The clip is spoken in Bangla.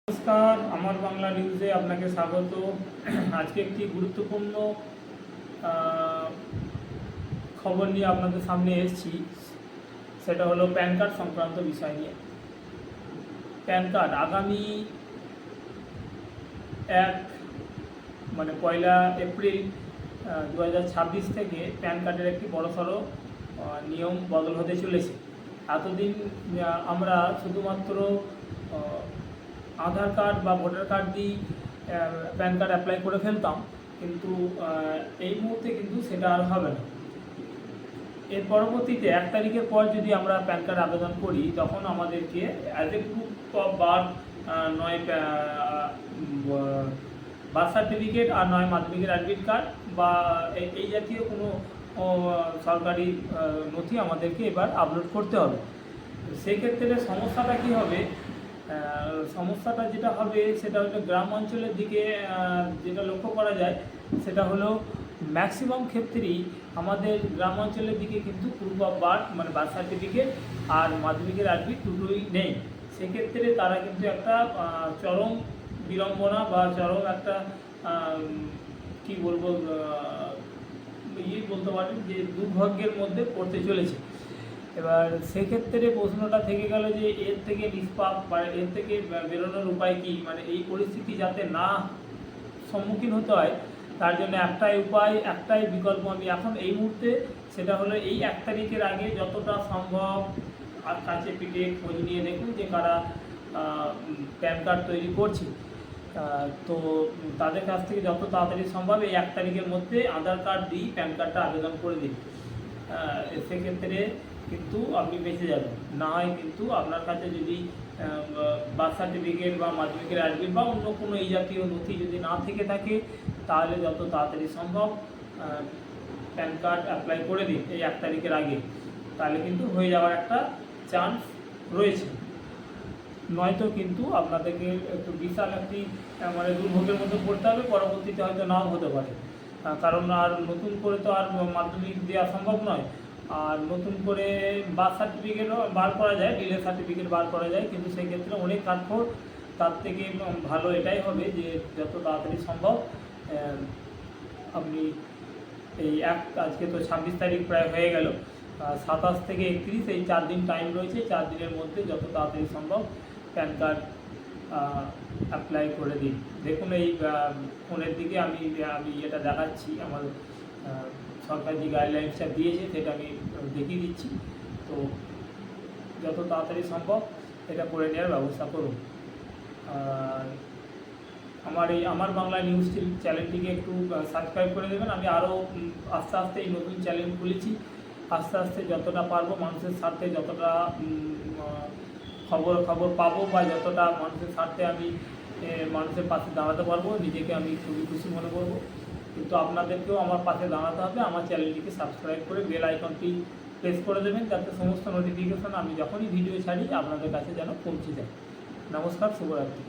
নমস্কার, আমার বাংলা নিউজে আপনাকে স্বাগত। আজকে একটি গুরুত্বপূর্ণ খবর নিয়ে আপনাদের সামনে এসেছি। সেটা হলো প্যান কার্ড সংক্রান্ত বিষয় নিয়ে। প্যান কার্ড আগামী 1 এপ্রিল 2026 থেকে প্যান কার্ডের একটি বড়সড় নিয়ম বদল হতে চলেছে। এতদিন আমরা শুধুমাত্র আধার কার্ড বা ভোটার কার্ড দিয়ে প্যান কার্ড অ্যাপ্লাই করে ফেলতাম, কিন্তু এই মুহূর্তে কিন্তু সেটা আর হবে না। এর পরবর্তীতে 1 তারিখের পর যদি আমরা প্যান কার্ড আবেদন করি, তখন আমাদেরকে as a proof of birth নয় বার্থ সার্টিফিকেট আর নয় মাধ্যমিকের অ্যাডমিট কার্ড বা এই জাতীয় কোনো সরকারি নথি আমাদেরকে এবার আপলোড করতে হবে। সেক্ষেত্রে সমস্যাটা কী হবে? সমস্যাটা যেটা হবে সেটা হলো গ্রাম অঞ্চলের দিকে যেটা লক্ষ্য করা যায়, সেটা হলো ম্যাক্সিমাম ক্ষেত্রেই আমাদের গ্রাম অঞ্চলের দিকে কিন্তু প্রুফ অফ বার্থ মানে বার্থ সার্টিফিকেট আর মাধ্যমিকের অ্যাডমিট দুটোই নেই। সেক্ষেত্রে তারা কিন্তু একটা চরম বিড়ম্বনা বা চরম একটা কী বলবো বলতে পারেন যে দুর্ভাগ্যের মধ্যে পড়তে চলেছে। এবার সেক্ষেত্রে প্রশ্নটা থেকে গেল যে এর থেকে নিষ্পাপ বা এর থেকে বেরোনোর উপায় কী, মানে এই পরিস্থিতি যাতে না সম্মুখীন হতে হয় তার জন্য একটাই উপায়, একটাই বিকল্প আমি এখন এই মুহূর্তে, সেটা হলো এই 1 তারিখের আগে যতটা সম্ভব আর কাছে পিঠে খোঁজ নিয়ে দেখুন যে কারা প্যান কার্ড তৈরি করছে। তো তাদের কাছ থেকে যত তাড়াতাড়ি সম্ভব এই 1 তারিখের মধ্যে আধার কার্ড দিয়ে প্যান কার্ডটা আবেদন করে দিন। সেক্ষেত্রে কিন্তু আপনি বেঁচে যাবেন। না হয় কিন্তু আপনার কাছে যদি বার্থ সার্টিফিকেট বা মাধ্যমিকের অ্যাডমিট বা অন্য কোনো এই জাতীয় নথি যদি না থেকে থাকে, তাহলে যত তাড়াতাড়ি সম্ভব প্যান কার্ড অ্যাপ্লাই করে দিন এই 1 তারিখের আগে। তাহলে কিন্তু হয়ে যাওয়ার একটা চান্স রয়েছে। নয়তো কিন্তু আপনাদেরকে একটু বিশাল একটি মানে দুর্ভোগের মধ্যে পড়তে হবে, পরবর্তীতে হয়তো নাও হতে পারে। কারণ আর নতুন করে তো আর মাধ্যমিক দেওয়া সম্ভব নয়। আর নতুন করে বার্থ সার্টিফিকেটও বার করা যায়, ডিলে সার্টিফিকেট বার করা যায়, কিন্তু সেই ক্ষেত্রে অনেক কাঠখড়। তার থেকে ভালো এটাই হবে যে যত তাড়াতাড়ি সম্ভব আপনি এই আজকে তো 26 তারিখ প্রায় হয়ে গেল, 27 থেকে 31 এই 4 দিন টাইম রয়েছে। 4 দিনের মধ্যে যত তাড়াতাড়ি সম্ভব প্যান কার্ড অ্যাপ্লাই করে দিন। দেখুন এই ফোনের দিকে আমি এটা দেখাচ্ছি, আমার সরকার যে গাইডলাইন্সটা দিয়েছে সেটা আমি দেখিয়ে দিচ্ছি। তো যত তাড়াতাড়ি সম্ভব এটা করে নেওয়ার ব্যবস্থা করুন। আর আমার বাংলা নিউজ চ্যানেলটিকে একটু সাবস্ক্রাইব করে দেবেন। আমি আরও আস্তে আস্তে এই নতুন চ্যানেল খুলেছি। আস্তে আস্তে যতটা পারবো মানুষের স্বার্থে, যতটা খবর পাবো বা যতটা মানুষের স্বার্থে আমি মানুষের পাশে দাঁড়াতে পারবো, নিজেকে আমি খুবই খুশি মনে করবো। কিন্তু আপনাদেরকেও আমার পাশে দাঁড়াতে হবে। আমার চ্যানেলটিকে সাবস্ক্রাইব করে বেল আইকনটি প্রেস করে দেবেন, যাতে সমস্ত নোটিফিকেশন আমি যখনই ভিডিও ছাড়ি আপনাদের কাছে যেন পৌঁছে যায়। নমস্কার, শুভরাত্রি।